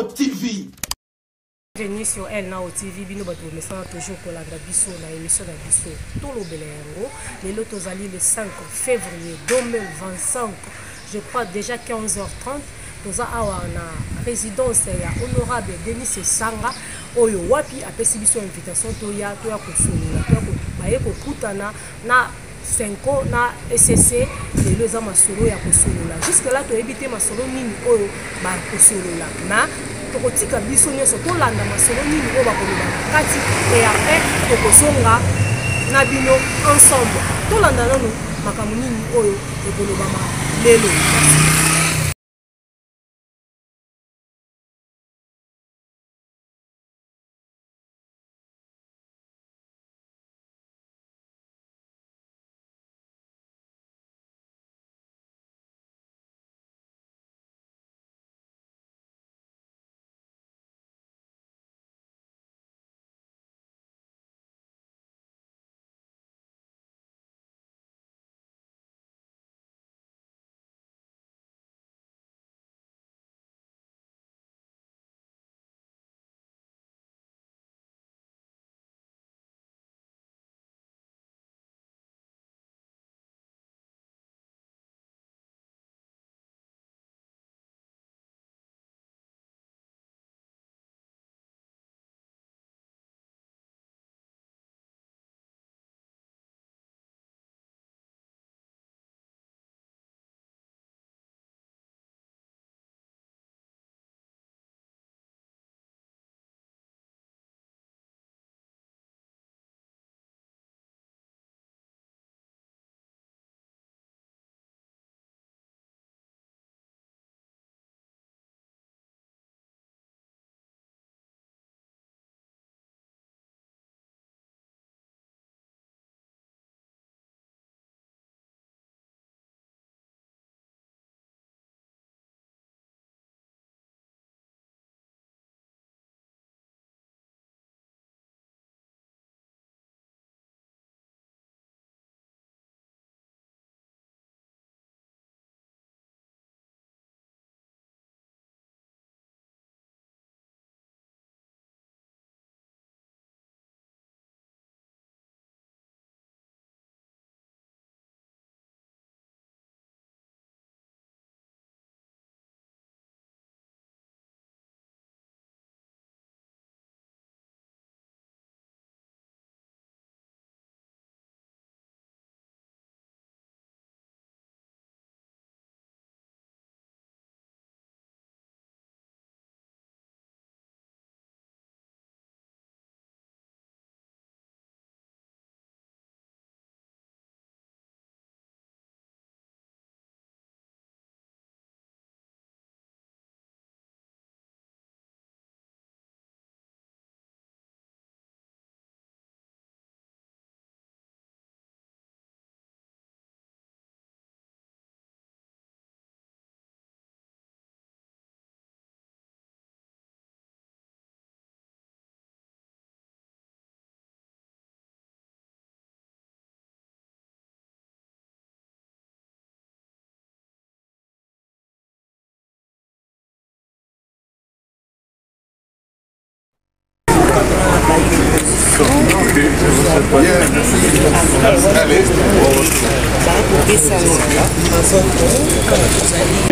Nao TV. Bienvenue sur El Nao TV, bino bato mesana toujours pour la biso na émission na biso tolo belengo. Le tozali le 5 février 2025. Je crois déjà 15h30. Toza awa na résidence ya honorable Denis Sanga oyo wapi apesi biso invitation to ya kosolila to ya baye kokutana na 5 na SCC lelo za masolo ya kosolola. Jusque là to ebité masolo nini oyo ba kosolola na tokotika biso nyonso tolanda masolo nini oyo bakoloba kati et après tokosonga na bino ensemble tolanda nano makambo nini oyo ekolobama lelo.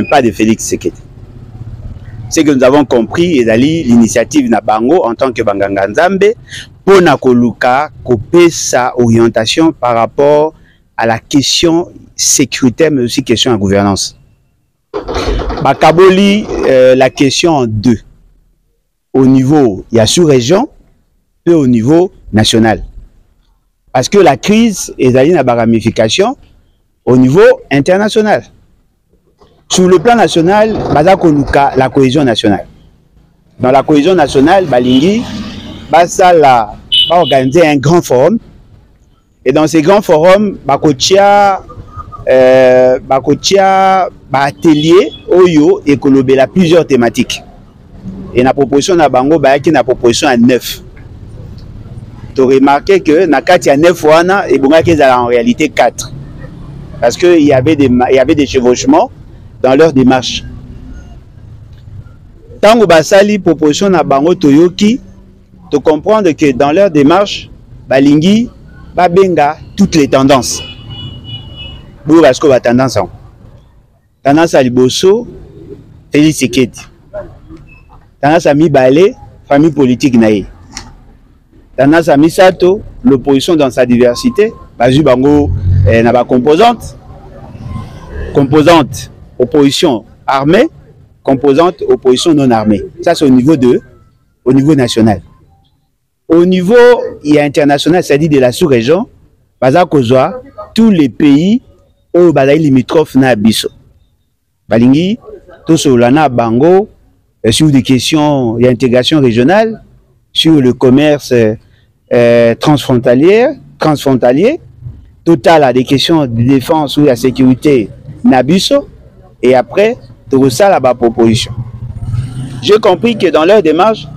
Pas de Félix Sekete. Ce que nous avons compris est l'initiative na bango en tant que Banganga Nzambe pour na koluka couper sa orientation par rapport à la question sécuritaire mais aussi question à gouvernance. Bakaboli la question en deux. Au niveau il y a sous-région et au niveau national. Parce que la crise est allée à la ramification au niveau international. Sur le plan national, la cohésion nationale. Dans la cohésion nationale, Balingi va organiser un grand forum. Et dans ces grands forums, Bakotia atelier Oyo et Kolobela plusieurs thématiques. Et la proposition de Bango, qui la proposition à 9. Tu as remarqué que Nakati a 9 wana et Bongaki a en réalité 4. Parce qu'il y avait des chevauchements dans leur démarche. Tango basali proposition na bango toyoki, de comprendre que dans leur démarche, balingi babenga toutes les tendances. Bo parce que ba tendance en. Tendance à liboso, Félix Tshisekedi. Tendance à Mibale, famille politique naïe. Tendance à Misato, l'opposition dans sa diversité. Bazu bango na ba composante. Composante opposition armée, composante opposition non armée. Ça c'est au niveau national. Au niveau international, c'est-à-dire de la sous-région, baza kozwa tous les pays où bazali limitrophes na biso. Balingi tout solana bango sur des questions d'intégration régionale, sur le commerce transfrontalier, total à des questions de défense ou de la sécurité na biso, et après tout ça là-bas proposition. J'ai compris que dans leur démarche,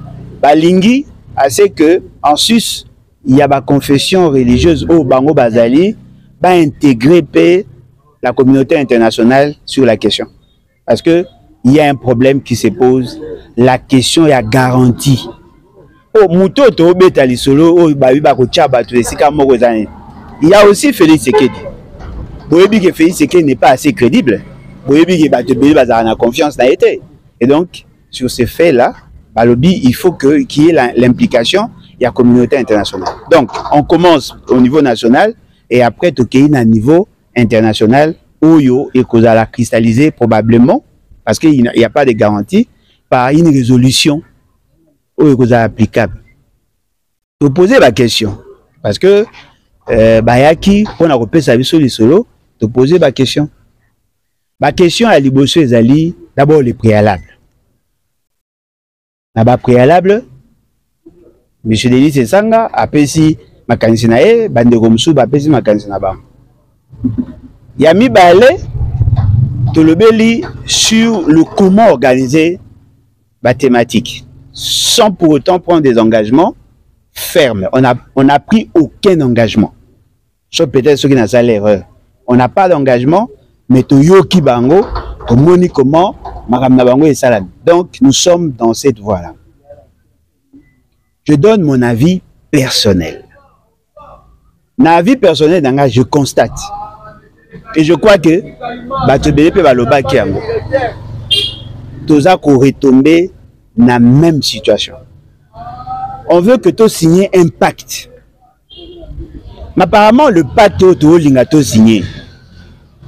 balingi assez que en Suisse il y a ma confession religieuse au bango bazali va intégrer la communauté internationale sur la question, parce que il y a un problème qui se pose, la question est garantie. Oh muto to betali solo oh ba ko tchaba to esika moko zane. Il y a aussi Félix Tshisekedi. Boyebi que Félix Tshisekedi n'est pas assez crédible. Boyebi que ba te beli bazana na confiance na été. Et donc sur ces faits là, balobi il faut qu'il y ait l'implication de la communauté internationale. Donc on commence au niveau national et après to qu'il à niveau international où yo et cause à la cristalliser probablement parce qu'il n'y a pas de garantie par une résolution où est applicable. Vous posez la question parce que bayaki on a repéré sa vie sur les solos. Vous posez la question. La question à liboso ezali d'abord les préalables. Na préalable, M. Denis Esanga apesi makanisi na ye bandeko mususu apesi makanisi na bango. Yami Balé tolobeli sur le comment organiser la thématique sans pour autant prendre des engagements fermes. On n'a pris aucun engagement. Sauf peut-être ceux qui n'ont pas l'erreur. On n'a pas d'engagement, mais toyoki bango, tomoni comment makamna bango et salam. Donc nous sommes dans cette voie-là. Je donne mon avis personnel. Mon avis personnel, je constate. Et je crois que Batobele pe baloba kiango. Toza ko retomber dans la même situation. On veut que tu signes un pacte. Mais apparemment, le pacte que tu signé,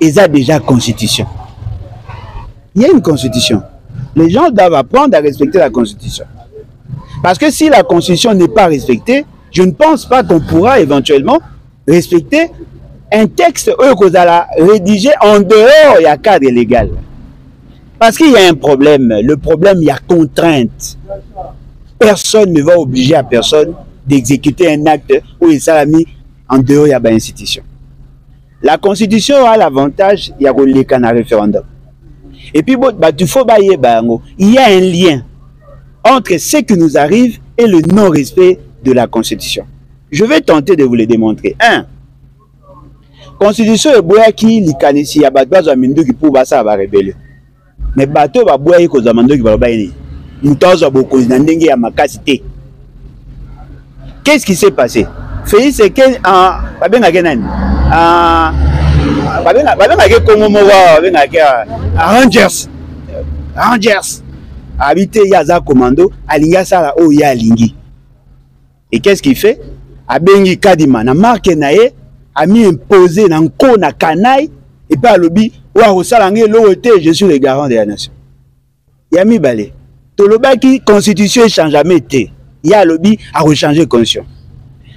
il y a déjà constitution. Il y a une constitution. Les gens doivent apprendre à respecter la constitution. Parce que si la constitution n'est pas respectée, je ne pense pas qu'on pourra éventuellement respecter un texte qu'on a rédigé en dehors du cadre légal. Parce qu'il y a un problème. Le problème, il y a contrainte. Personne ne va obliger à personne d'exécuter un acte où il s'est mis en dehors de l'institution. La constitution a l'avantage, il y a un référendum. Et puis, il y a un lien entre ce qui nous arrive et le non-respect de la constitution. Je vais tenter de vous le démontrer. 1. Constitution est boya qui likanisi ya batbazo amindu qui pour basa ba rebelle. Mais bato ba boya ko zamando qui ba bayini. Mutozo boko ndenge ya makasité. Qu'est-ce qui s'est passé? Félix Tshisekedi en babenga kenani? Babenga ke Congo mowa babenga ke Rangers. Rangers. Habité yaza commando alinga sala o ya lingi. Et qu'est-ce qu'il fait? Abengi kadima na marque nae a mis imposé dans le na canaille et pas lobby ou à Rosalangé l'OT, je suis le garant de la nation. Yami Balé, Tolobaki constitution change jamais été. Il y a lobby à rechanger constitution.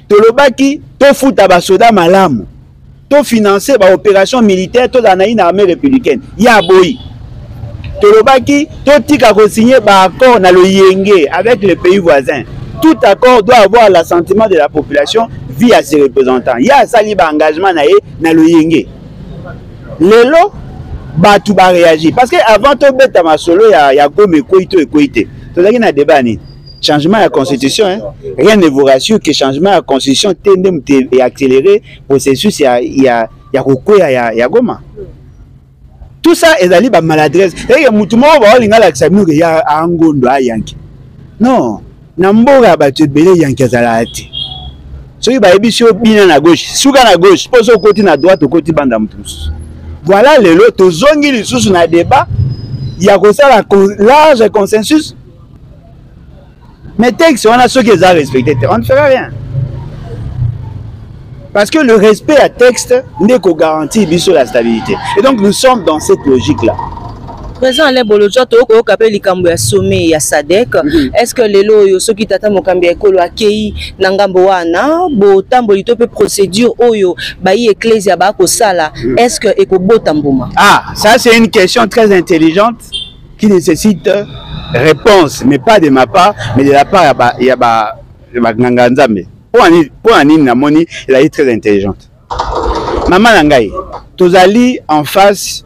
Tolobaki to fout à basoda malamu, to financer ba opération militaire to dans une armée républicaine. Il y a boy. Tolobaki to tika ko signer ba accord na le yenge avec les pays voisins. Tout accord doit avoir l'assentiment de la population via ses représentants. Il y a ça libre engagement na le yenge. Lelo batu ba réagir parce que avant to beta masolo ya gome koito et koité. To zaki na débat ni changement de la constitution hein? Rien ne vous rassure que changement de la constitution tende et accélérer processus ya goma. Tout ça est allé par maladresse. Et mutumo ba linga la kisabino ke ya angondo ayanki. Non, namboga ba tebele yanki azalati. Soki ba ebisio bina na gauche, suka na gauche, poso côté na droite au côté banda mutus. Voilà les lots tozongi lisusu na débat, il y a comme ça la large consensus. Mais texte on a ceux qui les a respectés, on ne fera rien. Parce que le respect à texte n'est qu'au garantit biso la stabilité. Et donc nous sommes dans cette logique-là. Président Alain Bolojwa, tu as appelé les Kambo à sommet à Sadek. Est-ce que les lois, ceux qui t'attendent au Kambi Ekolo à Kei, Nangamboana, Bo Tambolito peut procédure Oyo, Bayi Ecclesia Bako Sala, est-ce que Ekobo Tambouma? Ah, ça c'est une question très intelligente qui nécessite réponse, mais pas de ma part, mais de la part de Nganganzambe. Pour Anine Namoni, elle est très intelligente. Maman Nangaï, Tozali en face,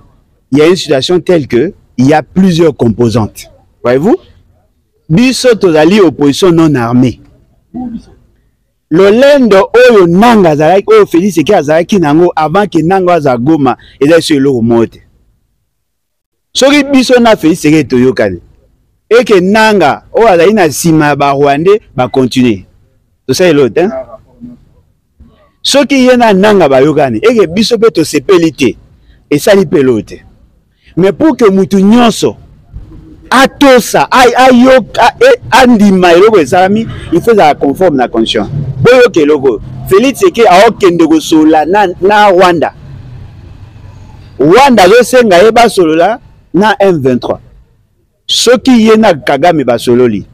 il y a une situation telle que il y a plusieurs composantes. Voyez-vous? Biso Tozali opposition non armée. Le lendo oyo nanga zalaki oyo Félix Tshisekedi azalaki nango avant que nanga azagoma eza sur le mote. Soki biso na Félix Tshisekedi toyokani. Et que nanga oyo azali na sima ba Rwandais ba continuer. Tout ça est l'autre, hein? Ce qui est na nanga bayokani, et que biso pe to sepelité, et ça li pelote. Mais pour que mutu nyonso, atosa, andima eloko esami, il faut la conforme na conscience. Boyo ke logo, Félix Tshisekedi a okende go sola na Rwanda. Rwanda zo senga eba solola na M23. Ce qui est na Kagame ba sololi,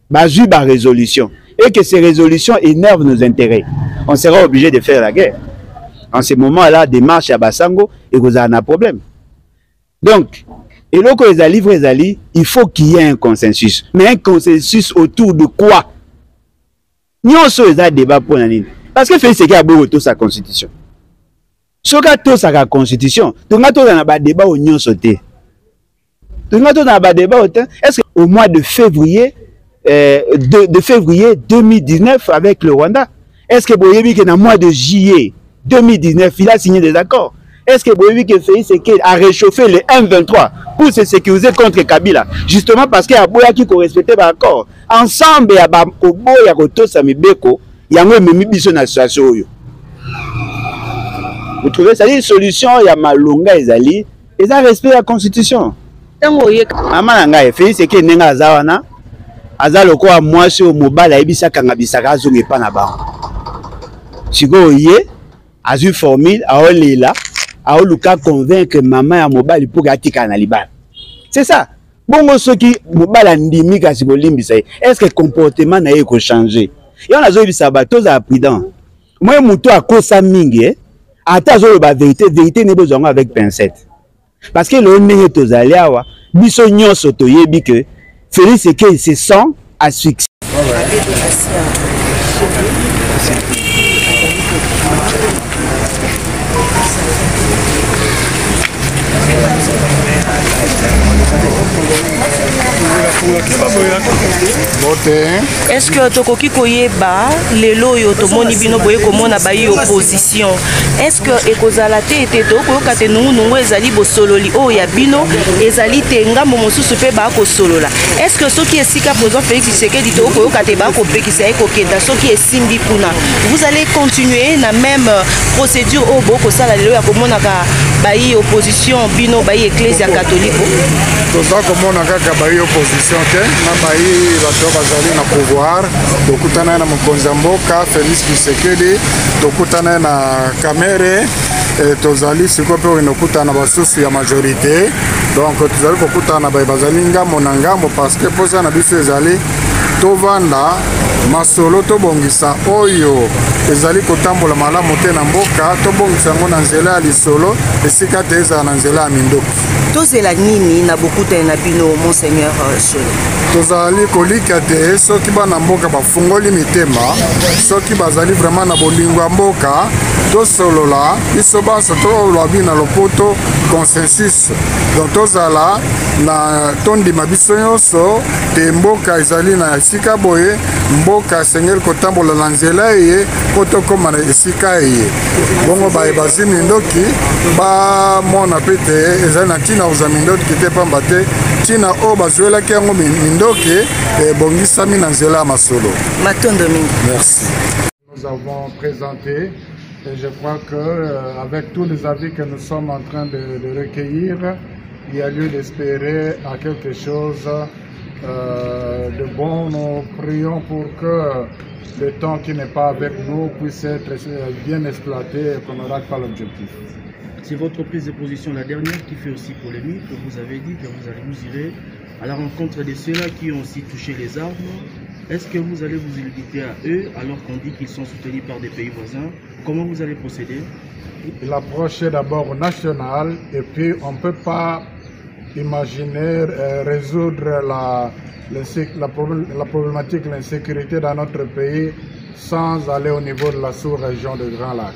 ba ju ba résolution. Et que ces résolutions énervent nos intérêts. On sera obligé de faire la guerre. En ce moment-là, des marches à Bassango et vous avez un problème. Donc, et là, quand ils livrent, il faut qu'il y ait un consensus. Mais un consensus autour de quoi? Nous avons un débat pour la ligne. Parce que Félix Tshisekedi a beau sa constitution. Ce qui a tout sa constitution, tout le monde a un débat au Nyon sauté. Tout le monde a un débat au temps. Est-ce qu'au mois de février, de février 2019 avec le Rwanda, est-ce que Boyebi dans le mois de juillet 2019 il a signé des accords? Est-ce que Boyebi Félix Tshisekedi a réchauffé le M23 pour se sécuriser contre Kabila, justement parce qu'il y a Boya qui respectait l'accord ensemble? Il y a Kobo, il y a Koto Samibeko, il y a même Biso na situation. Vous trouvez ça? Une solution, il y a Malonga Ezali, ils ont respecté la constitution. Maman Félix Tshisekedi nenga azawana azalo kwa mwasi o mobala ebisa kanga bisaka azonge pa na ba. Siko ye azu formule aolela aoluka convaincre maman ya mobali pour atika na libala. C'est ça. Bongo soki mobala ndimi kasi bolimbisa. Est-ce que comportement na yeko changer? Et on a zo bisa ba toza prudent. Moi muto akosa mingi ata zo ba vérité ne besoin avec pincette. Parce que le nenge tozali awa biso nyonso toyebi que Félix Tshisekedi se sent asphyxié. Est-ce que Tokoki Koyeba, les loyaux, Tomoni Bino Boye, comment on a baillé opposition? Est-ce que Ekozalate était Toko, Katenou, nous, Ezali Bosololi, Oh Yabino, Ezali Tenga, Momosu Supe Bako Solola? Est-ce que ce qui est Sika posant Félix Tshisekedi Toko, Kateba Kope, qui s'est Kokenda, ce qui est Simbi Kuna, vous allez continuer la même procédure au Boko Sala, comment on a baillé opposition, Bino, baillé Ecclesia catholique? Tout ça, comment on a baillé opposition, na bayi bato bazali na pouvoir, tokutana na mokonzi mboka Félix Tshisekedi, tokutana na Kamere, tozali siko pe inokutana basusu ya majorité. Donc tozali kokutana bayi bazali ngambo na ngambo parce que poza na biso ezali tovanda masolo tobongisa oyo ezali kotambola malamu te na mboka, tobongisa ngo na nzela ya lisolo esika te ezala na nzela ya mindoki. Tozela nini na bokuta na bino Monseigneur Solo? tozali kolika te soki bana mboka bafungoli mitema soki bazali vraiment na bolingo ya mboka tosolola biso banso tolobi na lopoto consensus donc tozala na tondima biso nyonso te mboka ezali na esika boye mboka esengeli kotambola na nzela eye po tokóma na esika eye bongo bayebasi mindoki bamona pe te ezali na ntina kozwa mindoki te pamba te ntina oyo bazwelaki yango mindoki ebongisami na nzela ya masolo. Matondo mingi. Merci. Nous avons présenté et je crois que avec tous les avis que nous sommes en train de recueillir, il y a lieu d'espérer à quelque chose de bon. Nous prions pour que le temps qui n'est pas avec nous puisse être bien exploité et qu'on n'aura pas l'objectif. C'est votre prise de position, la dernière, qui fait aussi polémique. Vous avez dit que vous irez à la rencontre de ceux-là qui ont aussi touché les armes. Est-ce que vous allez vous limiter à eux alors qu'on dit qu'ils sont soutenus par des pays voisins? Comment vous allez procéder? L'approche est d'abord nationale et puis on ne peut pas imaginer résoudre la problématique de l'insécurité dans notre pays sans aller au niveau de la sous-région de Grand Lac.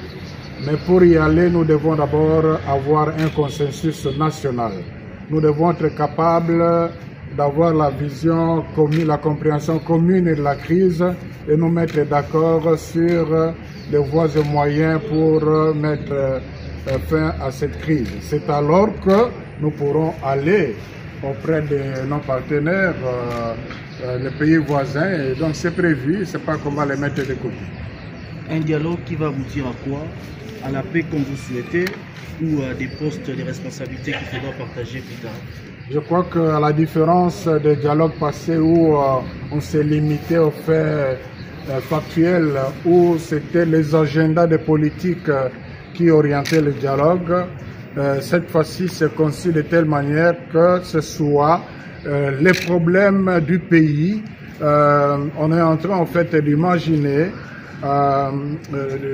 Mais pour y aller, nous devons d'abord avoir un consensus national. Nous devons être capables d'avoir la vision commune, la compréhension commune de la crise et nous mettre d'accord sur les voies et moyens pour mettre fin à cette crise. C'est alors que nous pourrons aller auprès de nos partenaires, les pays voisins, et donc c'est prévu, c'est pas qu'on va les mettre de côté. Un dialogue qui va vous dire à quoi? À la paix comme vous souhaitez ou à des postes de responsabilité qu'il faudra partager plus tard? Je crois qu'à la différence des dialogues passés où on s'est limité aux faits factuels, où c'était les agendas de politique qui orientaient le dialogue, cette fois-ci c'est conçu de telle manière que ce soit les problèmes du pays. On est en train en fait d'imaginer,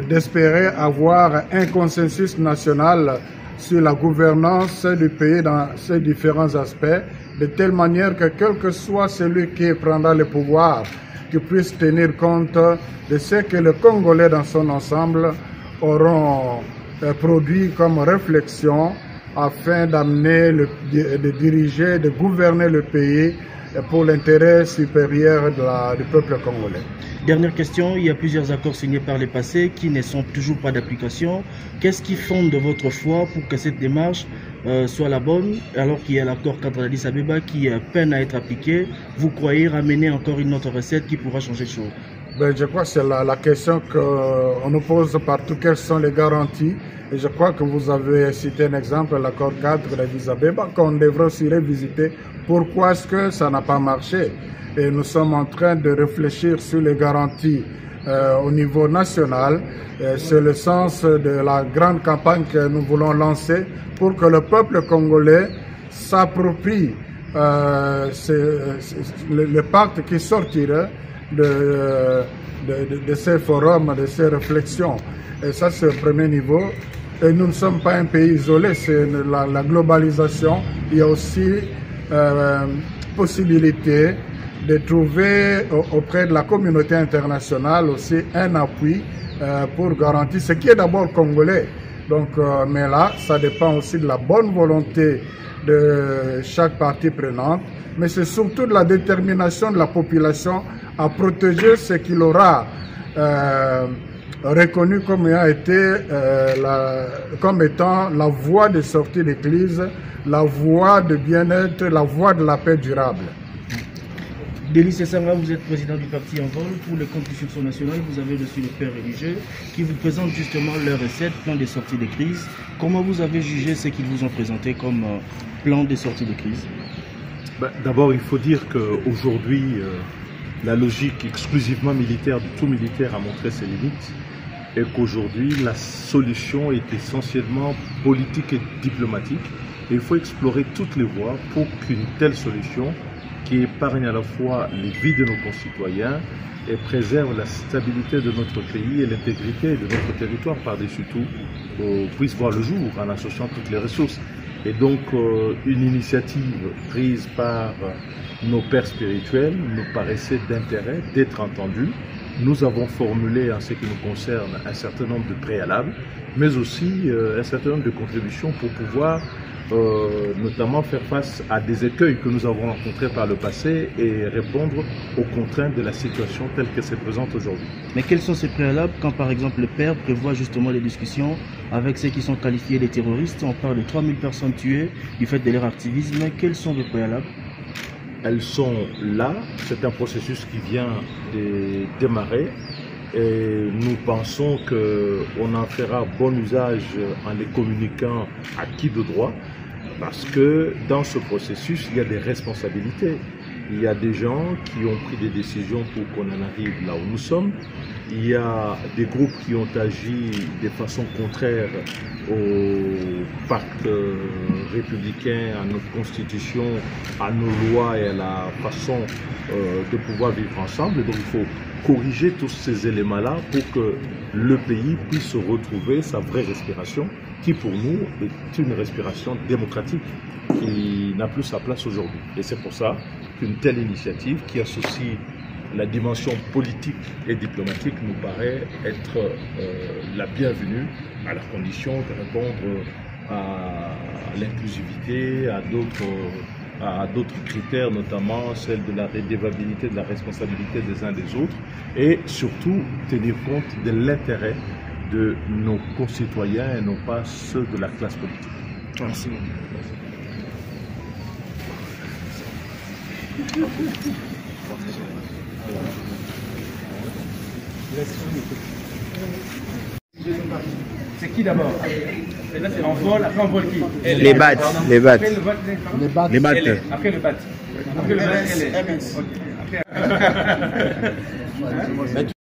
d'espérer avoir un consensus national sur la gouvernance du pays dans ses différents aspects, de telle manière que quel que soit celui qui prendra le pouvoir, qu'il puisse tenir compte de ce que les Congolais dans son ensemble auront produit comme réflexion afin d'amener, de diriger, de gouverner le pays pour l'intérêt supérieur du peuple congolais. Dernière question, il y a plusieurs accords signés par les passés qui ne sont toujours pas d'application. Qu'est-ce qui fonde de votre foi pour que cette démarche soit la bonne, alors qu'il y a l'accord cadre d'Addis Abeba qui peine à être appliqué? Vous croyez ramener encore une autre recette qui pourra changer les choses? Je crois que c'est la question qu'on nous pose partout. Quelles sont les garanties? Et je crois que vous avez cité un exemple, l'accord cadre d'Addis Abeba, qu'on devrait aussi revisiter. Pourquoi est-ce que ça n'a pas marché? Et nous sommes en train de réfléchir sur les garanties au niveau national. C'est le sens de la grande campagne que nous voulons lancer pour que le peuple congolais s'approprie le pacte qui sortira de ces forums, de ces réflexions. Et ça, c'est le premier niveau. Et nous ne sommes pas un pays isolé, c'est la globalisation. Il y a aussi possibilité de trouver auprès de la communauté internationale aussi un appui pour garantir ce qui est d'abord congolais. Donc, mais là, ça dépend aussi de la bonne volonté de chaque partie prenante, mais c'est surtout de la détermination de la population à protéger ce qu'il aura reconnu comme ayant été comme étant la voie de sortie de crise, la voie de bien-être, la voie de la paix durable. Denis Sanga, vous êtes président du parti En Vol. Pour les constitutions nationales, vous avez reçu le père religieux qui vous présente justement leur recette, plan de sortie de crise. Comment vous avez jugé ce qu'ils vous ont présenté comme plan de sortie de crise? D'abord, il faut dire qu'aujourd'hui, la logique exclusivement militaire de tout militaire a montré ses limites et qu'aujourd'hui, la solution est essentiellement politique et diplomatique. Et il faut explorer toutes les voies pour qu'une telle solution qui épargne à la fois les vies de nos concitoyens et préserve la stabilité de notre pays et l'intégrité de notre territoire par-dessus tout, puisse voir le jour en associant toutes les ressources. Et donc, une initiative prise par nos pères spirituels nous paraissait d'intérêt d'être entendue. Nous avons formulé, en ce qui nous concerne, un certain nombre de préalables, mais aussi un certain nombre de contributions pour pouvoir notamment faire face à des écueils que nous avons rencontrés par le passé et répondre aux contraintes de la situation telle qu'elle se présente aujourd'hui. Mais quels sont ces préalables quand par exemple le père prévoit justement les discussions avec ceux qui sont qualifiés de terroristes? On parle de 3000 personnes tuées du fait de leur activisme. Quels sont les préalables? Elles sont là, c'est un processus qui vient de démarrer et nous pensons qu'on en fera bon usage en les communiquant à qui de droit, parce que dans ce processus, il y a des responsabilités. Il y a des gens qui ont pris des décisions pour qu'on en arrive là où nous sommes. Il y a des groupes qui ont agi de façon contraire au pacte républicain, à notre constitution, à nos lois et à la façon de pouvoir vivre ensemble. Donc il faut corriger tous ces éléments-là pour que le pays puisse retrouver sa vraie respiration, qui pour nous est une respiration démocratique qui n'a plus sa place aujourd'hui. Et c'est pour ça qu'une telle initiative qui associe la dimension politique et diplomatique nous paraît être la bienvenue, à la condition de répondre à l'inclusivité, à d'autres critères, notamment celle de la redevabilité, de la responsabilité des uns des autres, et surtout tenir compte de l'intérêt de nos concitoyens et non pas ceux de la classe politique. Merci. C'est qui d'abord? On vole, après on vole qui? Les battes. Les battes. Les battes. Après le bat. Après le bat, elle est.